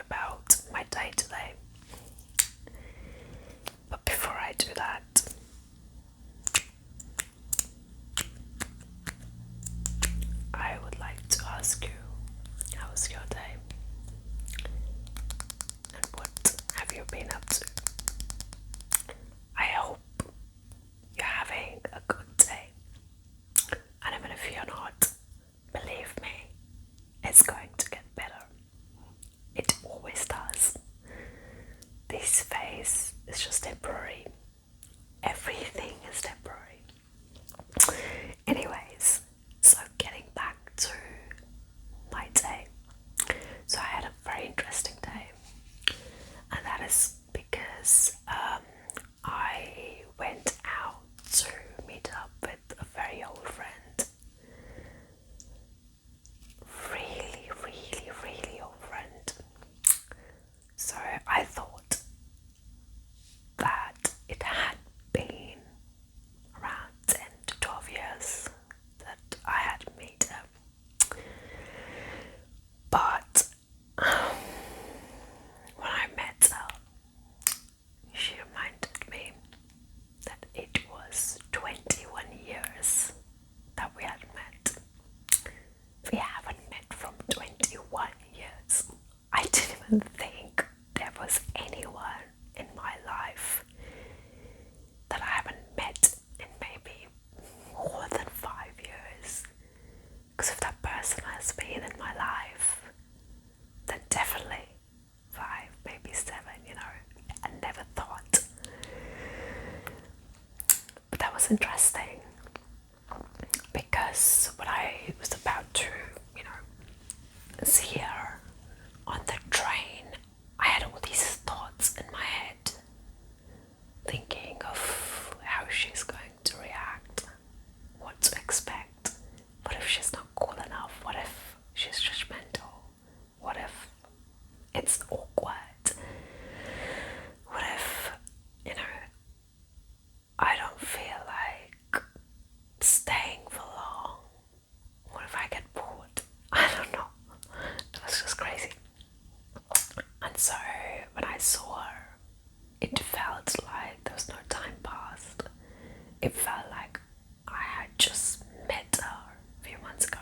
about my day today. But before I do that, I would like to ask you, how was your day? And what have you been up to? I hope you're having a good day. And even if you're not, believe me, it's going to get better. It always does. This phase is just temporary. Everything is temporary. Anyways, so getting back to my day. So I had a very interesting day. And that is because I went out to meet up with a very old friend. Really old friend. So I thought that it had been around 10 to 12 years that I had met her. But when I met her, she reminded me that it was 21 years that we had met. We haven't met from 21 years. I didn't even think there was anyone in my life that I haven't met in maybe more than 5 years. Because if that person has been in my life, then definitely 5, maybe 7, I never thought. But that was interesting because when I was about to, see her on the train, I had all these thoughts in my head, thinking of how she's going to react, what to expect, what if she's not cool enough, what if she's judgmental, what if it's awkward, what if, I don't feel like staying for long, what if I get bored, I don't know, it was just crazy. And so when I saw her, it felt like there was no time passed. It felt like I had just met her a few months ago.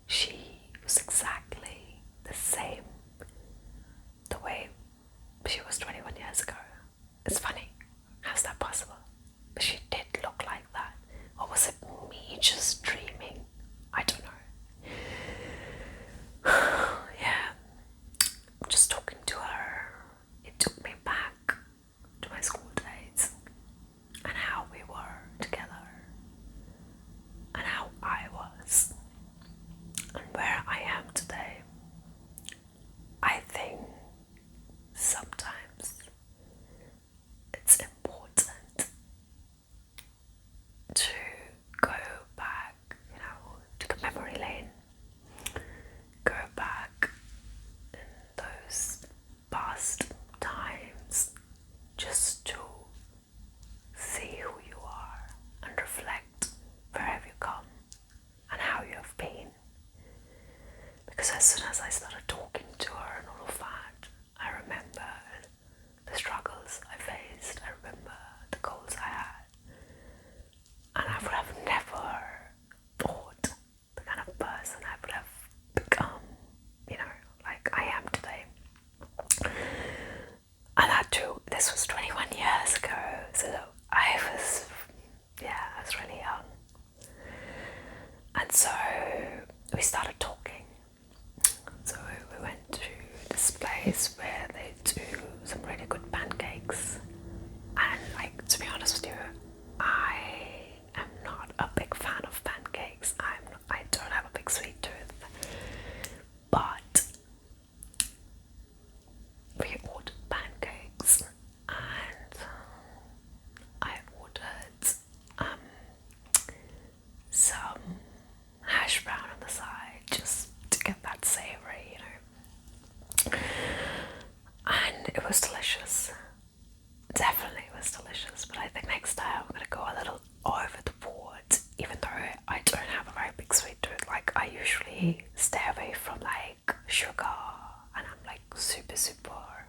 She was exactly the same the way she was 21 years ago. It's funny, how's that possible? But she did look like that. Or was it me just dreaming? I don't know. Yeah, just talking to her, it took me back to my school days and how we were together and how I was and where I am today. I think sometimes it's important to go back, to the memory lane, go back in those past times just to see who you are and reflect where have you come and how you have been. Because as soon as I started talking to her and all of that, I remembered the struggles I faced, I remember the goals I had, and I would have never thought the kind of person I would have become, like I am today. And that too, this was 21 years ago, so I was really young. And so we started talking. So we went to this place where they do some really good pancakes. And to be honest with you, I am not a big fan of pancakes. I don't have a big sweet tooth. But we ordered pancakes and I ordered some hash brown on the side just to get that savory, super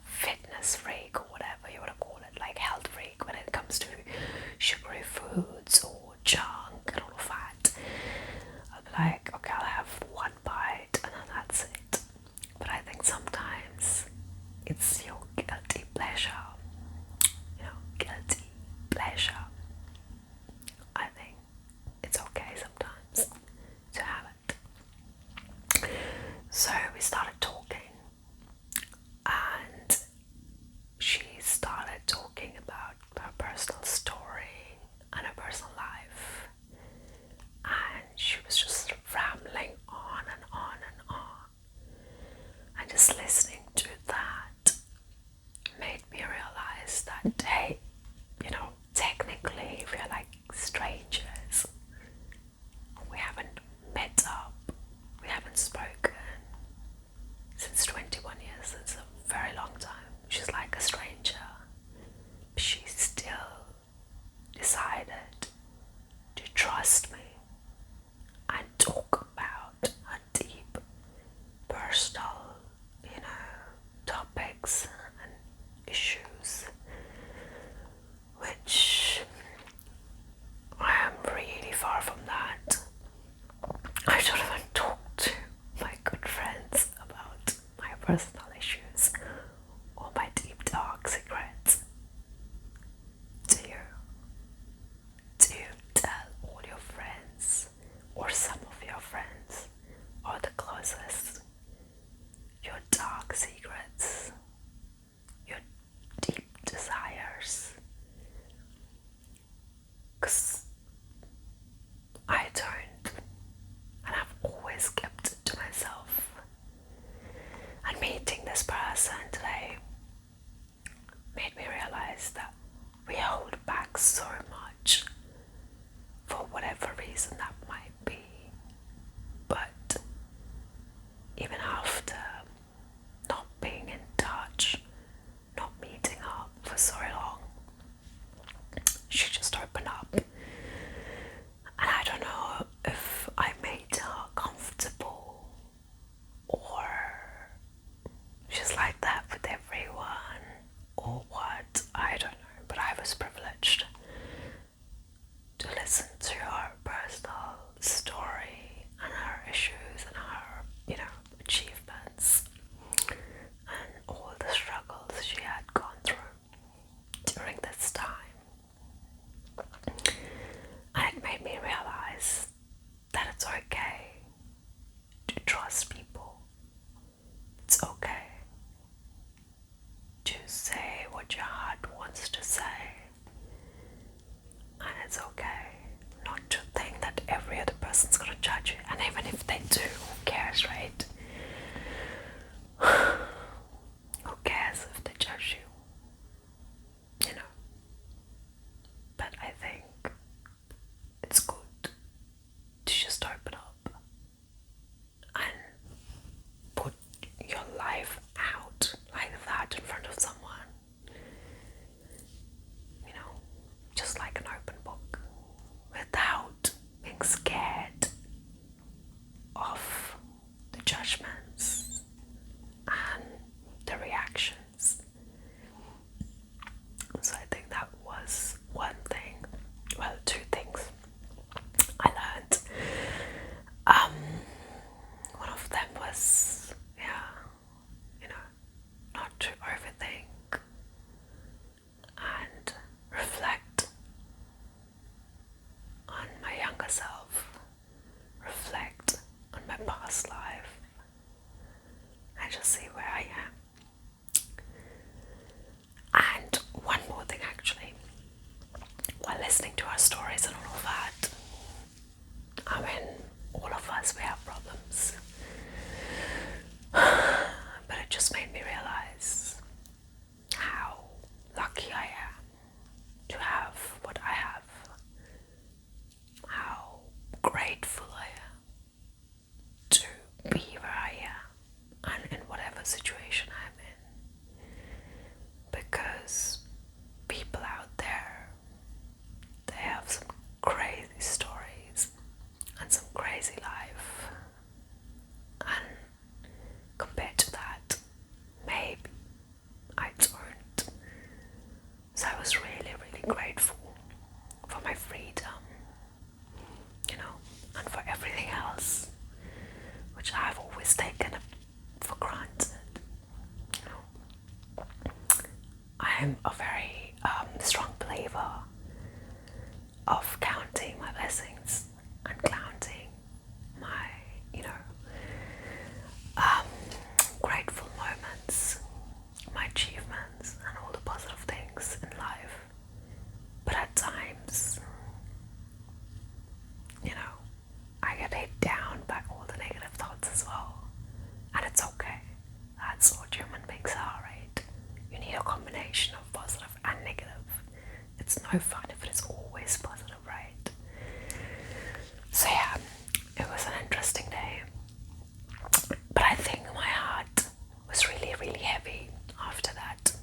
fitness freak or whatever you want to call it, like health freak when it comes to sugary foods or junk and all of that. I'll be like, okay, I'll have one bite and then that's it. But I think sometimes it's your guilty pleasure, guilty pleasure. I think it's okay sometimes to have it. So we started talking, and she started talking about her personal story and her personal life, and she was just rambling on and on and on, and just listening to that made me realize that, hey, technically we're like strangers. We haven't met up, we haven't spoken since 21 years. It's a very long time. She's like a stranger. She still decided to trust me and talk about her deep personal, topics and issues, which I am really far from that. I don't even talk to my good friends about my personal issues or my deep dark secrets. Do you? Do you tell all your friends or some of your friends or the closest your dark secrets, your deep desires? Because I don't, and I've always kept it to myself. And meeting this person today made me realize that we hold back so much for whatever reason that might be. But even after not being in touch, not meeting up for so long, she just opened up. And I don't know if I made her comfortable or she's like that with everyone or what, I don't know. But I was privileged to listen to her personal story and her issues and her, achievements and all the struggles she had gone through during this time. And it made me realize that it's okay to trust people. It's okay to say what your heart wants to say. And it's okay not to think that every other person's gonna judge you. And even if they do, who cares, right? Who cares if they judge you? But I think it's good to just open up and put your life out like that in front of someone. Just like an open book, without being scared of the judgments and the reactions. So I think that was one thing, well, two things I learned. One of them was, I'm a very strong believer of counting my blessings and counting my, grateful moments, my achievements, and all the positive things in life. But at times, I get hit down by all the negative thoughts as well. And it's okay. That's what human beings are, right? You need a combination of positive and negative. It's no fun if it's always positive, right? So yeah, it was an interesting day. But I think my heart was really, really heavy after that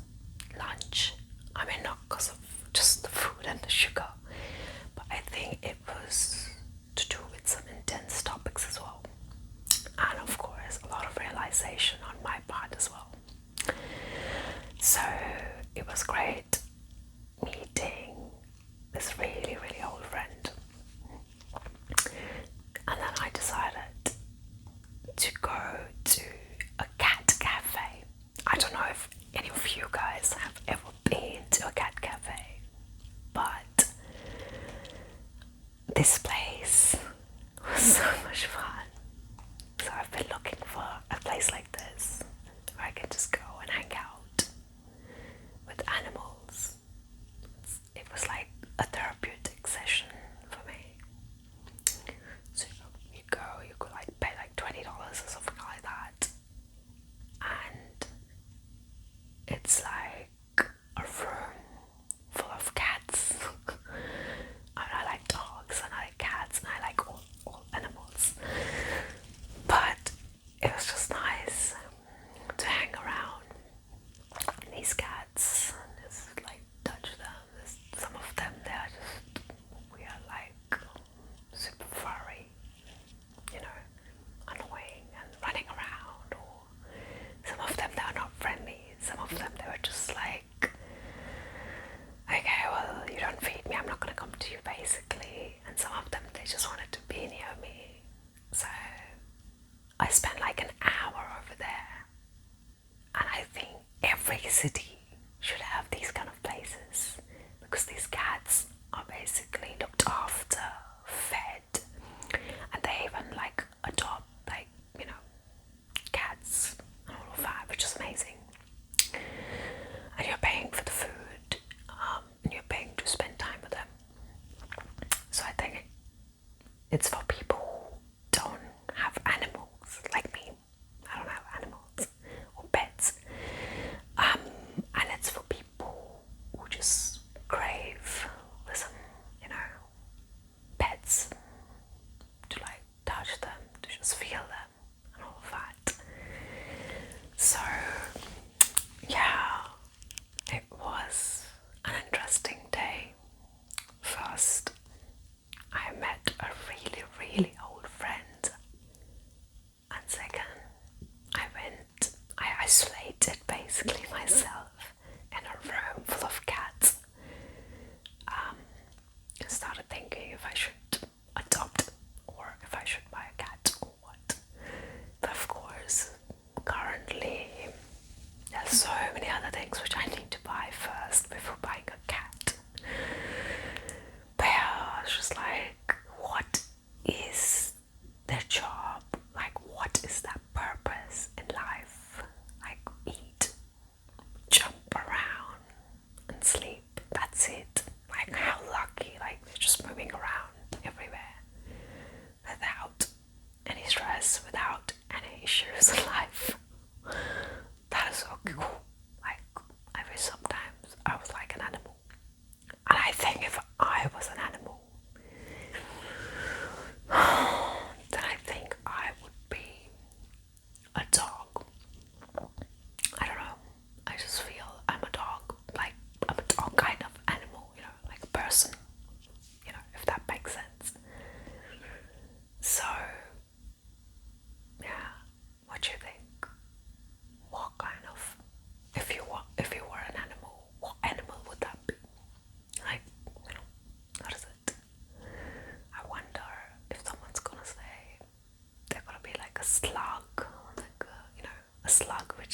lunch. I mean, not because of just the food and the sugar, but I think it was to do with some intense topics as well. And of course, a lot of realization on my part as well. So it was great meeting this really, really old friend. And then I decided to go to a cat cafe. I don't know if any of you guys have ever been to a cat cafe, but this place was so much fun. So I've been looking for a place like this where I can just go and hang out with animals. It was like a therapeutic session for me. So you could like pay like $20 or something like that, and it's like a room full of cats. I like dogs and I like cats and I like all animals, but it was just nice to hang around these cats and just like touch them. Some of them we are like super furry, annoying and running around, or some of them they are not friendly. Some of them they were just like, okay, well, you don't feed me, I'm not gonna come to you, basically. And some of them they just wanted to be near me. So I spent like an hour over there, and I think every city should have these kind of places, because these cats are basically looked after, fed, and they even like adopt like cats and all of that, which is amazing. And you're paying for the food, and you're paying to spend time with them. So I think it's for people who don't have animals like me. I don't have animals or pets.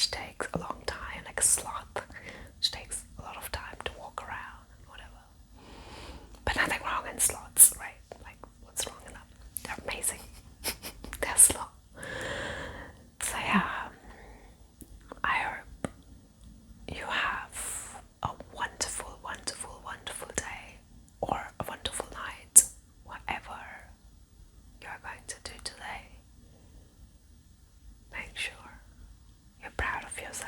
which takes a long time, like a sloth, which takes a lot of time to walk around and whatever. But nothing wrong in sloth.